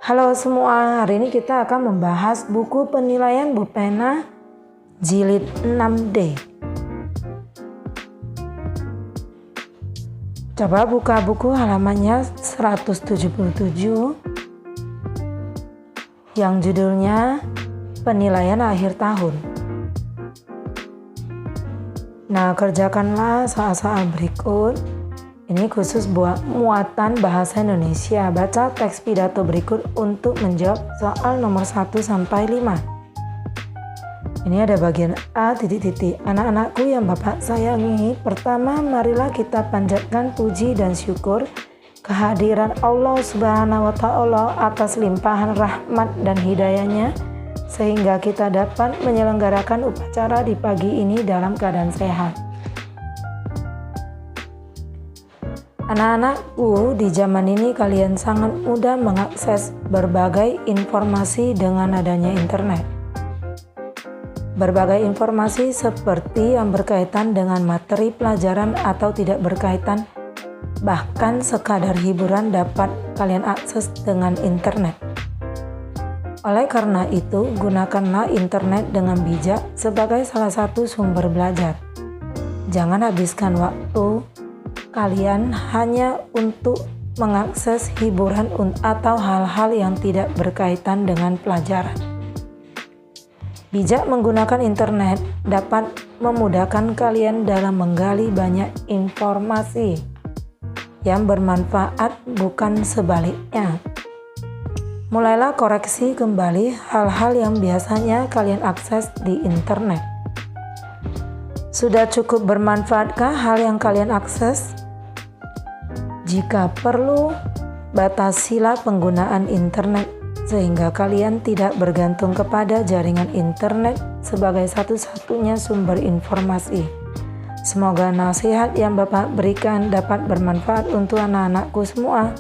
Halo semua, hari ini kita akan membahas buku penilaian Bu Pena jilid 6D. Coba buka buku halamannya 177 yang judulnya penilaian akhir tahun. Nah, kerjakanlah soal-soal berikut. Ini khusus buat muatan bahasa Indonesia. Baca teks pidato berikut untuk menjawab soal nomor 1 sampai 5. Ini ada bagian A titik-titik. Anak-anakku yang Bapak sayangi, pertama marilah kita panjatkan puji dan syukur kehadiran Allah Subhanahu wa Ta'ala atas limpahan rahmat dan hidayahnya sehingga kita dapat menyelenggarakan upacara di pagi ini dalam keadaan sehat. Anak-anakku, di zaman ini kalian sangat mudah mengakses berbagai informasi dengan adanya internet. Berbagai informasi seperti yang berkaitan dengan materi pelajaran atau tidak berkaitan, bahkan sekadar hiburan dapat kalian akses dengan internet. Oleh karena itu, gunakanlah internet dengan bijak sebagai salah satu sumber belajar. Jangan habiskan waktu kalian hanya untuk mengakses hiburan atau hal-hal yang tidak berkaitan dengan pelajaran. Bijak menggunakan internet dapat memudahkan kalian dalam menggali banyak informasi yang bermanfaat, bukan sebaliknya. Mulailah koreksi kembali hal-hal yang biasanya kalian akses di internet. Sudah cukup bermanfaatkah hal yang kalian akses? Jika perlu, batasilah penggunaan internet sehingga kalian tidak bergantung kepada jaringan internet sebagai satu-satunya sumber informasi. Semoga nasihat yang Bapak berikan dapat bermanfaat untuk anak-anakku semua.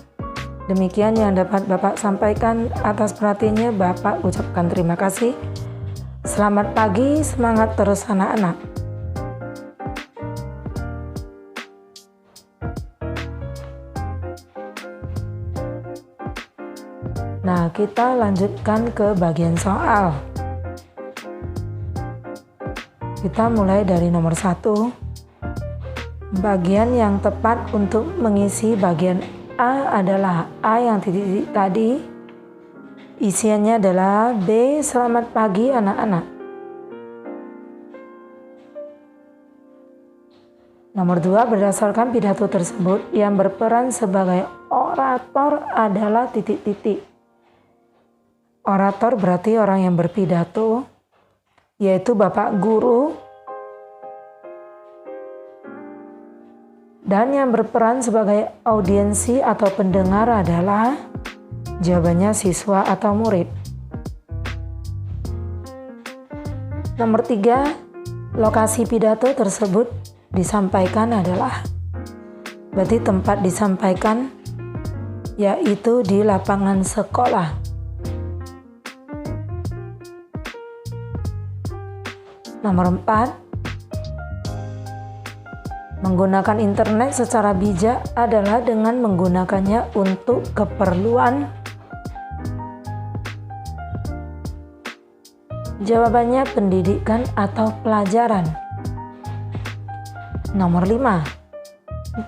Demikian yang dapat Bapak sampaikan. Atas perhatiannya Bapak ucapkan terima kasih. Selamat pagi, semangat terus anak-anak. Nah, kita lanjutkan ke bagian soal. Kita mulai dari nomor 1. Bagian yang tepat untuk mengisi bagian A adalah A yang titik-titik tadi. Isiannya adalah B. Selamat pagi anak-anak. Nomor 2, berdasarkan pidato tersebut yang berperan sebagai orator adalah titik-titik. Orator berarti orang yang berpidato, yaitu Bapak Guru. Dan yang berperan sebagai audiensi atau pendengar adalah jawabannya siswa atau murid. Nomor 3, lokasi pidato tersebut disampaikan adalah, berarti tempat disampaikan yaitu di lapangan sekolah. Nomor 4, menggunakan internet secara bijak adalah dengan menggunakannya untuk keperluan. Jawabannya pendidikan atau pelajaran. Nomor 5,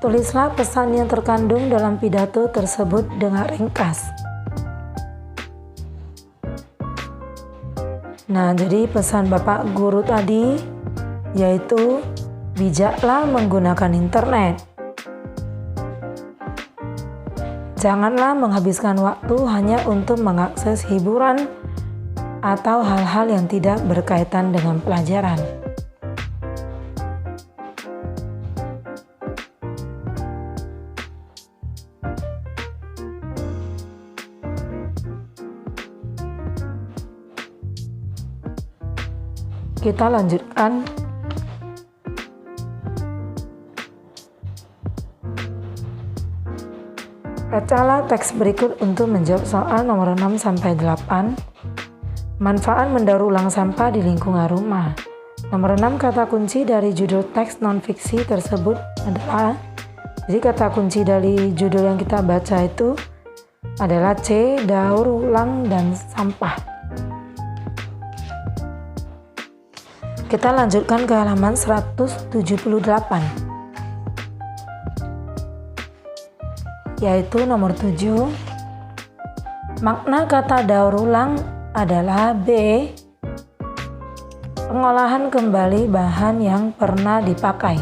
tulislah pesan yang terkandung dalam pidato tersebut dengan ringkas. Nah, jadi pesan Bapak Guru tadi yaitu bijaklah menggunakan internet. Janganlah menghabiskan waktu hanya untuk mengakses hiburan atau hal-hal yang tidak berkaitan dengan pelajaran. Kita lanjutkan. Bacalah teks berikut untuk menjawab soal nomor 6 sampai 8. Manfaat mendaur ulang sampah di lingkungan rumah. Nomor 6, kata kunci dari judul teks non-fiksi tersebut adalah, jadi kata kunci dari judul yang kita baca itu adalah C. Daur ulang dan sampah. Kita lanjutkan ke halaman 178, yaitu nomor 7. Makna kata daur ulang adalah B. Pengolahan kembali bahan yang pernah dipakai.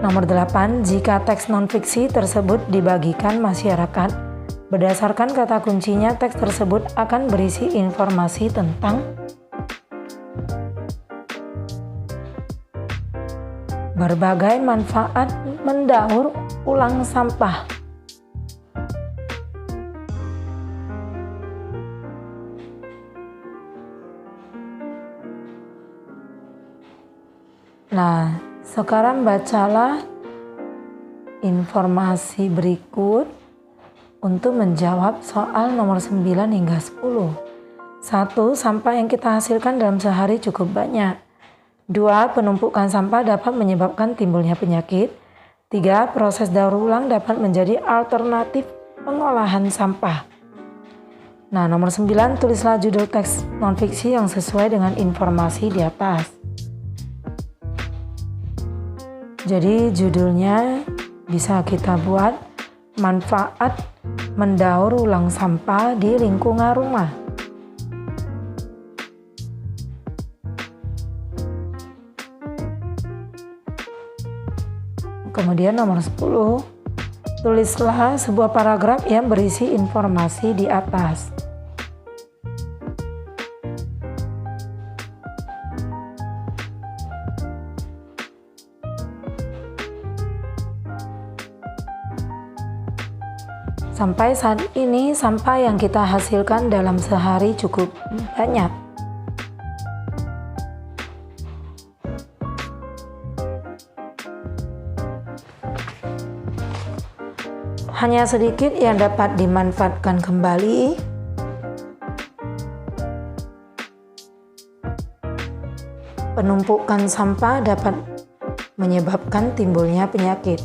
Nomor 8. Jika teks non-fiksi tersebut dibagikan masyarakat, berdasarkan kata kuncinya teks tersebut akan berisi informasi tentang berbagai manfaat mendaur ulang sampah. Nah, sekarang bacalah informasi berikut untuk menjawab soal nomor 9 hingga 10. 1. Sampah yang kita hasilkan dalam sehari cukup banyak. 2. Penumpukan sampah dapat menyebabkan timbulnya penyakit. 3. Proses daur ulang dapat menjadi alternatif pengolahan sampah. Nah, nomor 9, tulislah judul teks non-fiksi yang sesuai dengan informasi di atas. Jadi judulnya bisa kita buat manfaat mendaur ulang sampah di lingkungan rumah. Kemudian nomor 10, tulislah sebuah paragraf yang berisi informasi di atas. Sampai saat ini sampah yang kita hasilkan dalam sehari cukup banyak. Hanya sedikit yang dapat dimanfaatkan kembali. Penumpukan sampah dapat menyebabkan timbulnya penyakit.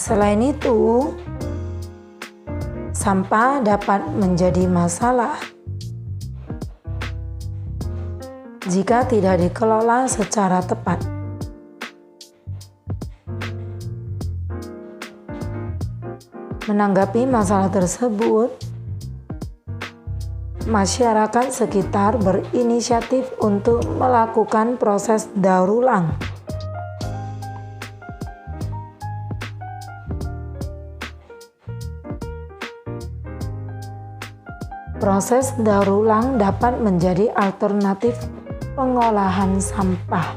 Selain itu, sampah dapat menjadi masalah jika tidak dikelola secara tepat. Menanggapi masalah tersebut, masyarakat sekitar berinisiatif untuk melakukan proses daur ulang. Proses daur ulang dapat menjadi alternatif pengolahan sampah.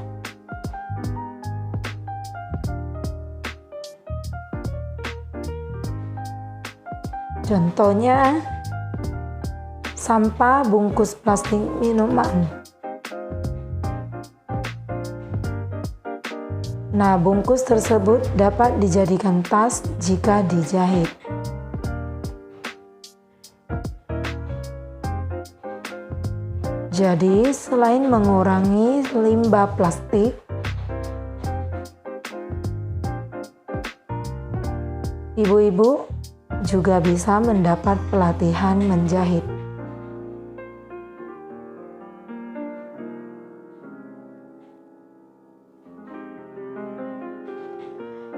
Contohnya, sampah bungkus plastik minuman. Nah, bungkus tersebut dapat dijadikan tas jika dijahit. Jadi, selain mengurangi limbah plastik, ibu-ibu juga bisa mendapat pelatihan menjahit.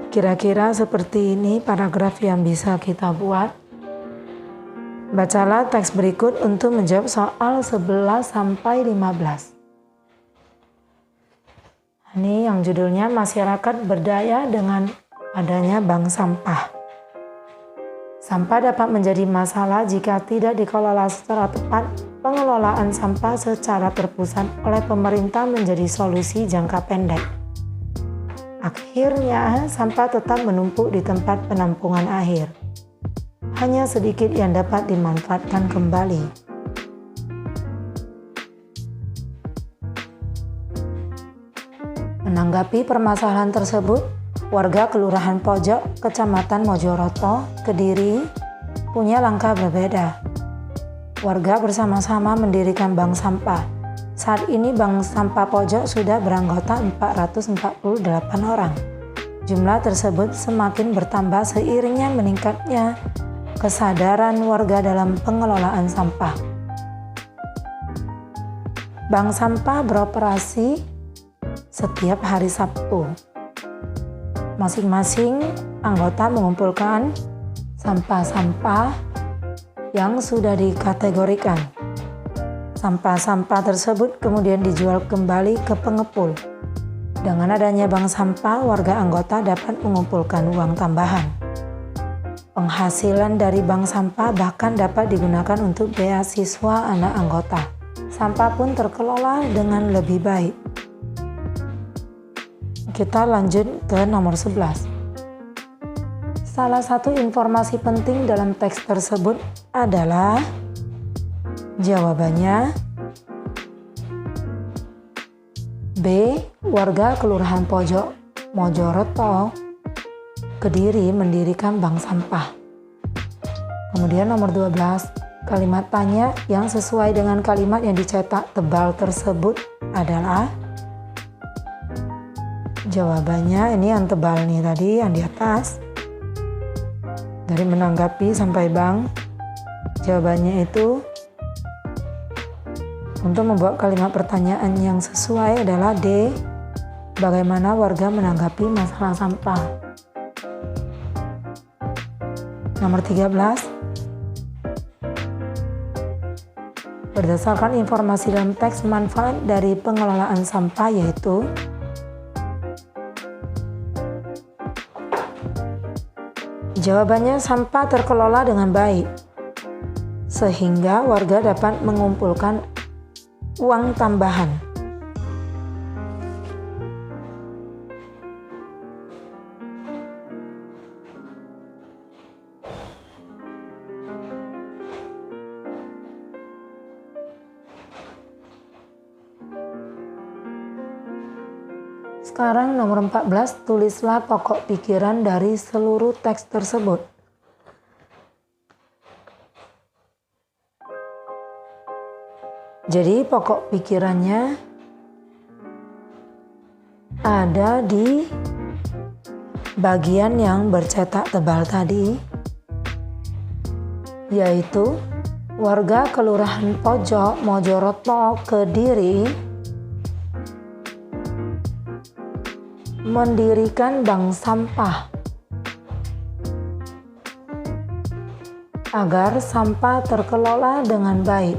Kira-kira seperti ini paragraf yang bisa kita buat. Bacalah teks berikut untuk menjawab soal 11 sampai 15. Ini yang judulnya masyarakat berdaya dengan adanya bank sampah. Sampah dapat menjadi masalah jika tidak dikelola secara tepat. Pengelolaan sampah secara terpusat oleh pemerintah menjadi solusi jangka pendek. Akhirnya, sampah tetap menumpuk di tempat penampungan akhir. Hanya sedikit yang dapat dimanfaatkan kembali. Menanggapi permasalahan tersebut, warga Kelurahan Pojok, Kecamatan Mojoroto, Kediri, punya langkah berbeda. Warga bersama-sama mendirikan bank sampah. Saat ini Bank Sampah Pojok sudah beranggota 448 orang. Jumlah tersebut semakin bertambah seiringnya meningkatnya kesadaran warga dalam pengelolaan sampah. Bank sampah beroperasi setiap hari Sabtu. Masing-masing anggota mengumpulkan sampah-sampah yang sudah dikategorikan. Sampah-sampah tersebut kemudian dijual kembali ke pengepul. Dengan adanya bank sampah, warga anggota dapat mengumpulkan uang tambahan. Penghasilan dari bank sampah bahkan dapat digunakan untuk beasiswa anak anggota. Sampah pun terkelola dengan lebih baik. Kita lanjut ke nomor 11. Salah satu informasi penting dalam teks tersebut adalah jawabannya B. Warga Kelurahan Pojok Mojoroto, Kediri mendirikan bank sampah. Kemudian nomor 12. Kalimat tanya yang sesuai dengan kalimat yang dicetak tebal tersebut adalah jawabannya ini yang tebal nih tadi yang di atas. Dari menanggapi sampai bank, jawabannya itu untuk membuat kalimat pertanyaan yang sesuai adalah D. Bagaimana warga menanggapi masalah sampah. Nomor 13. Berdasarkan informasi dalam teks manfaat dari pengelolaan sampah yaitu jawabannya sampah terkelola dengan baik sehingga warga dapat mengumpulkan uang tambahan. Sekarang nomor 14, tulislah pokok pikiran dari seluruh teks tersebut. Jadi pokok pikirannya ada di bagian yang bercetak tebal tadi, yaitu warga Kelurahan Pojok Mojoroto, Kediri mendirikan bank sampah agar sampah terkelola dengan baik.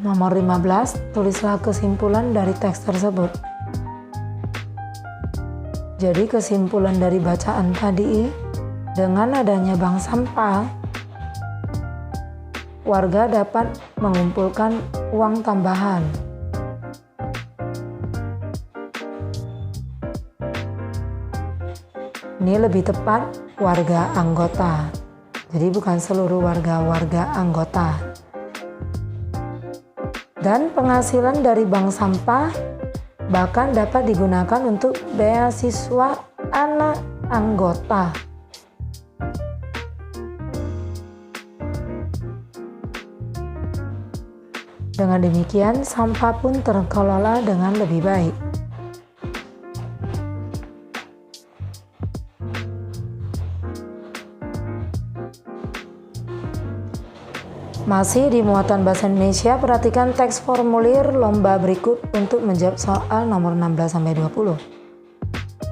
Nomor 15, tulislah kesimpulan dari teks tersebut. Jadi kesimpulan dari bacaan tadi, dengan adanya bank sampah, warga dapat mengumpulkan uang tambahan. Ini lebih tepat warga anggota, jadi bukan seluruh warga anggota. Dan penghasilan dari bank sampah bahkan dapat digunakan untuk beasiswa anak anggota. Dengan demikian, sampah pun terkelola dengan lebih baik. Masih di muatan bahasa Indonesia, perhatikan teks formulir lomba berikut untuk menjawab soal nomor 16-20.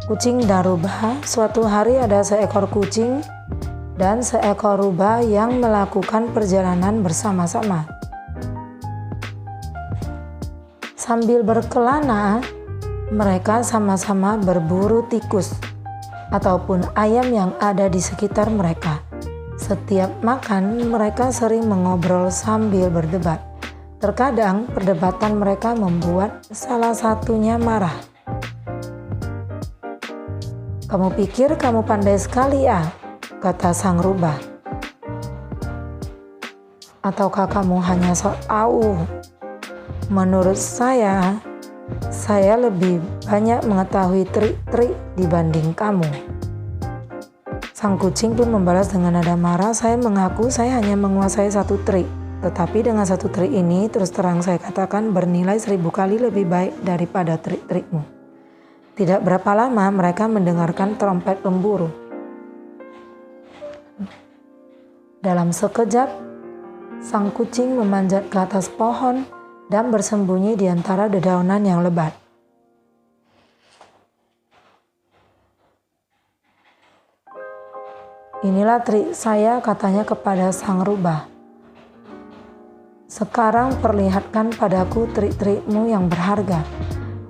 Kucing dan rubah. Suatu hari ada seekor kucing dan seekor rubah yang melakukan perjalanan bersama-sama. Sambil berkelana, mereka sama-sama berburu tikus ataupun ayam yang ada di sekitar mereka. Setiap makan, mereka sering mengobrol sambil berdebat. Terkadang, perdebatan mereka membuat salah satunya marah. "Kamu pikir kamu pandai sekali ya?" kata sang rubah. "Ataukah kamu hanya sok tahu? Menurut saya, Saya lebih banyak mengetahui trik-trik dibanding kamu. Sang kucing pun membalas dengan nada marah, saya mengaku saya hanya menguasai satu trik. Tetapi dengan satu trik ini, terus terang saya katakan bernilai 1000 kali lebih baik daripada trik-trikmu. Tidak berapa lama mereka mendengarkan trompet pemburu. Dalam sekejap, sang kucing memanjat ke atas pohon dan bersembunyi di antara dedaunan yang lebat. Inilah trik saya, katanya kepada sang rubah. Sekarang perlihatkan padaku trik-trikmu yang berharga.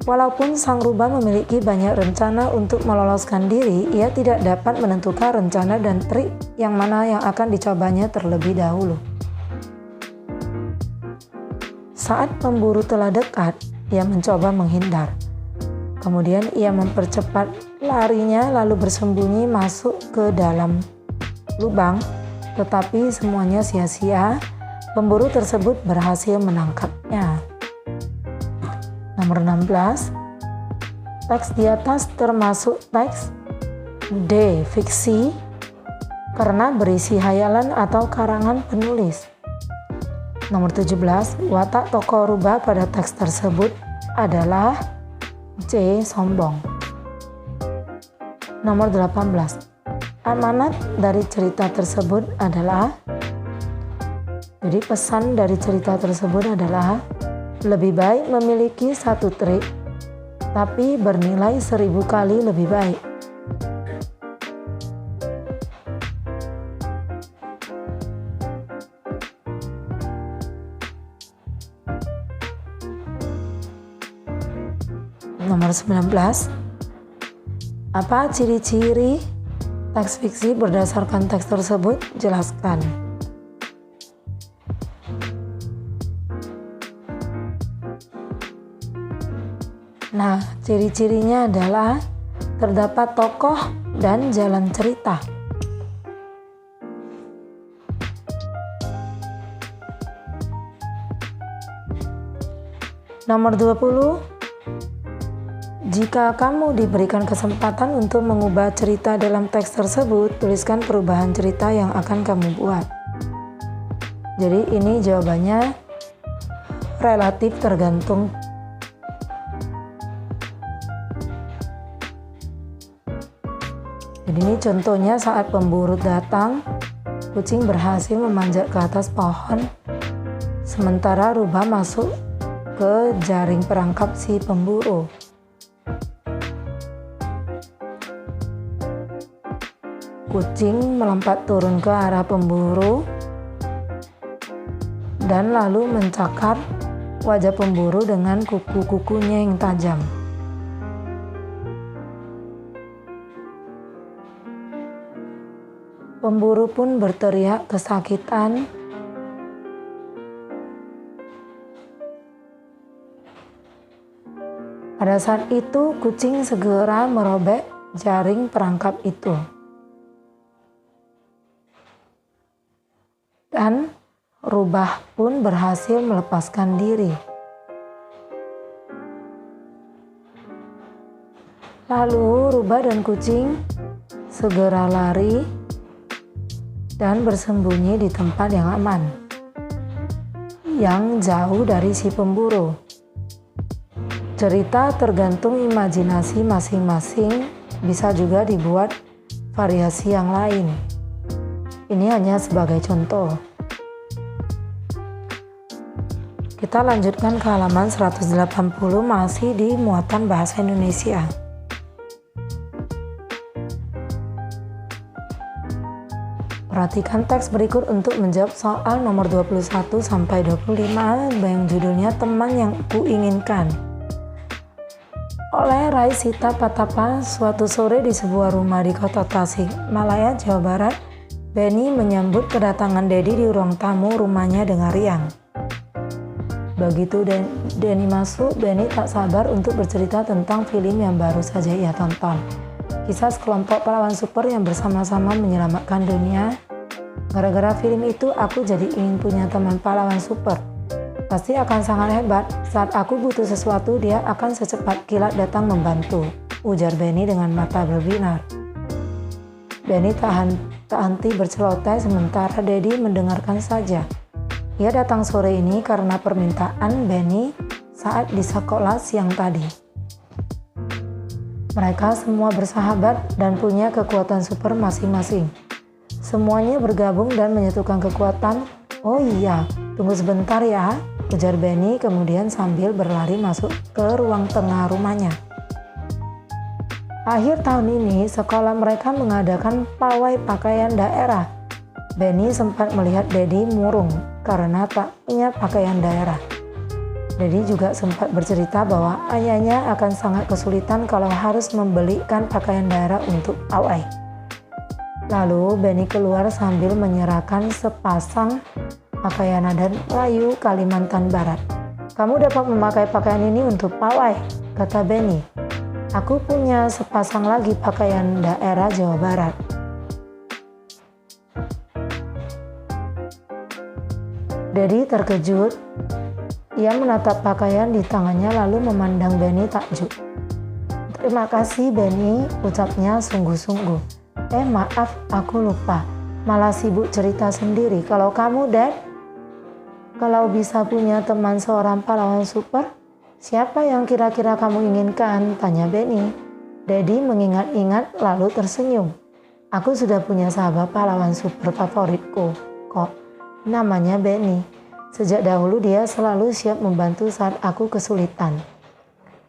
Walaupun sang rubah memiliki banyak rencana untuk meloloskan diri, ia tidak dapat menentukan rencana dan trik yang mana yang akan dicobanya terlebih dahulu. Saat pemburu telah dekat, ia mencoba menghindar. Kemudian ia mempercepat larinya lalu bersembunyi masuk ke dalam lubang, tetapi semuanya sia-sia. Pemburu tersebut berhasil menangkapnya. Nomor 16. Teks di atas termasuk teks D. Fiksi karena berisi hayalan atau karangan penulis. Nomor 17. Watak tokoh rubah pada teks tersebut adalah C. Sombong. Nomor 18. Amanat dari cerita tersebut adalah, jadi pesan dari cerita tersebut adalah lebih baik memiliki satu trik, tapi bernilai 1000 kali lebih baik. Nomor 19. Apa ciri-ciri teks fiksi berdasarkan teks tersebut? Jelaskan. Nah, ciri-cirinya adalah terdapat tokoh dan jalan cerita. Nomor 20. Jika kamu diberikan kesempatan untuk mengubah cerita dalam teks tersebut, tuliskan perubahan cerita yang akan kamu buat. Jadi ini jawabannya relatif tergantung. Jadi ini contohnya saat pemburu datang, kucing berhasil memanjat ke atas pohon, sementara rubah masuk ke jaring perangkap si pemburu. Kucing melompat turun ke arah pemburu dan lalu mencakar wajah pemburu dengan kuku-kukunya yang tajam. Pemburu pun berteriak kesakitan. Pada saat itu, kucing segera merobek jaring perangkap itu. Dan rubah pun berhasil melepaskan diri. Lalu rubah dan kucing segera lari dan bersembunyi di tempat yang aman, yang jauh dari si pemburu. Cerita tergantung imajinasi masing-masing, bisa juga dibuat variasi yang lain. Ini hanya sebagai contoh. Kita lanjutkan ke halaman 180, masih di muatan bahasa Indonesia. Perhatikan teks berikut untuk menjawab soal nomor 21 sampai 25 yang judulnya Teman yang Kuinginkan. Oleh Raisita Patapa, suatu sore di sebuah rumah di kota Tasik Malaya, Jawa Barat, Benny menyambut kedatangan Dedi di ruang tamu rumahnya dengan riang. Begitu Denny masuk, Benny tak sabar untuk bercerita tentang film yang baru saja ia tonton. Kisah sekelompok pahlawan super yang bersama-sama menyelamatkan dunia. Gara-gara film itu aku jadi ingin punya teman pahlawan super. Pasti akan sangat hebat. Saat aku butuh sesuatu, dia akan secepat kilat datang membantu, ujar Benny dengan mata berbinar. Benny tak henti berceloteh sementara Daddy mendengarkan saja. Ia datang sore ini karena permintaan Benny saat di sekolah siang tadi. Mereka semua bersahabat dan punya kekuatan super masing-masing. Semuanya bergabung dan menyatukan kekuatan. Oh iya, tunggu sebentar ya, ujar Benny kemudian sambil berlari masuk ke ruang tengah rumahnya. Akhir tahun ini, sekolah mereka mengadakan pawai pakaian daerah. Benny sempat melihat Daddy murung karena tak punya pakaian daerah. Daddy juga sempat bercerita bahwa ayahnya akan sangat kesulitan kalau harus membelikan pakaian daerah untuk pawai. Lalu Benny keluar sambil menyerahkan sepasang pakaian adat Melayu Kalimantan Barat. "Kamu dapat memakai pakaian ini untuk pawai," kata Benny. "Aku punya sepasang lagi pakaian daerah Jawa Barat." Daddy terkejut. Ia menatap pakaian di tangannya lalu memandang Benny takjub. "Terima kasih Benny," ucapnya sungguh-sungguh. Maaf, aku lupa. Malah sibuk cerita sendiri. Kalau kamu, Dad? Kalau bisa punya teman seorang pahlawan super, siapa yang kira-kira kamu inginkan?" tanya Benny. Daddy mengingat-ingat lalu tersenyum. "Aku sudah punya sahabat pahlawan super favoritku kok. Namanya Benny. Sejak dahulu dia selalu siap membantu saat aku kesulitan.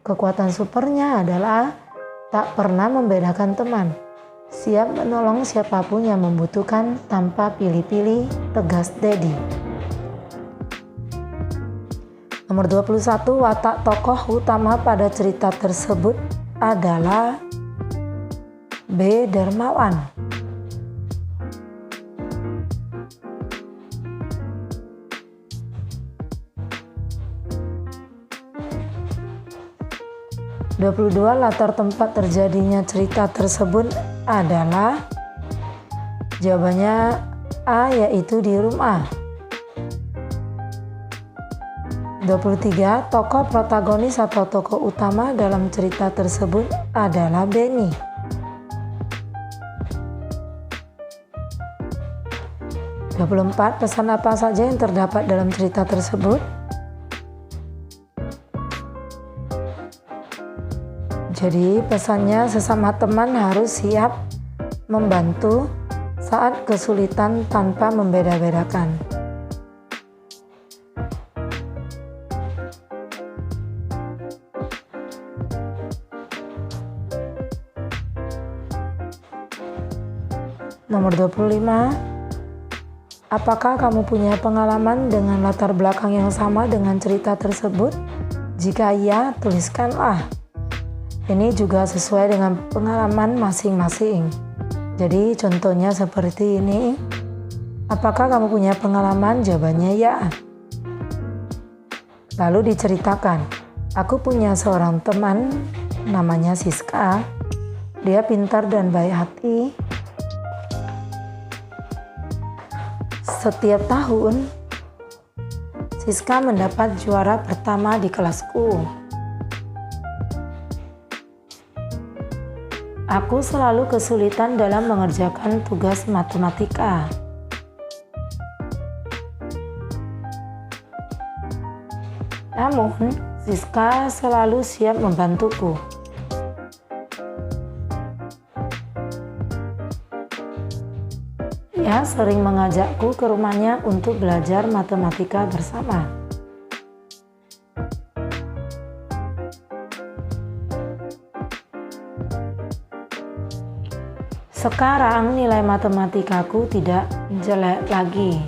Kekuatan supernya adalah tak pernah membedakan teman. Siap menolong siapapun yang membutuhkan tanpa pilih-pilih," tegas Daddy. Nomor 21, watak tokoh utama pada cerita tersebut adalah B. Dermawan. Latar tempat terjadinya cerita tersebut adalah jawabannya A, yaitu di rumah. 23, tokoh protagonis atau tokoh utama dalam cerita tersebut adalah Benny. 24, pesan apa saja yang terdapat dalam cerita tersebut? Jadi pesannya sesama teman harus siap membantu saat kesulitan tanpa membeda-bedakan. Nomor 25, apakah kamu punya pengalaman dengan latar belakang yang sama dengan cerita tersebut? Jika iya, tuliskanlah. Ini juga sesuai dengan pengalaman masing-masing. Jadi contohnya seperti ini. Apakah kamu punya pengalaman? Jawabannya ya. Lalu diceritakan, aku punya seorang teman namanya Siska. Dia pintar dan baik hati. Setiap tahun, Siska mendapat juara pertama di kelasku. Aku selalu kesulitan dalam mengerjakan tugas matematika. Namun, Siska selalu siap membantuku. Ia sering mengajakku ke rumahnya untuk belajar matematika bersama. Sekarang nilai matematikaku tidak jelek lagi.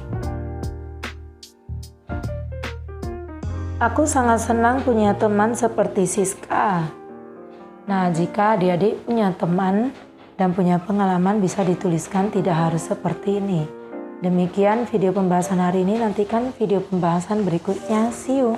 Aku sangat senang punya teman seperti Siska. Nah, jika adik-adik punya teman dan punya pengalaman bisa dituliskan, tidak harus seperti ini. Demikian video pembahasan hari ini, nantikan video pembahasan berikutnya. See you!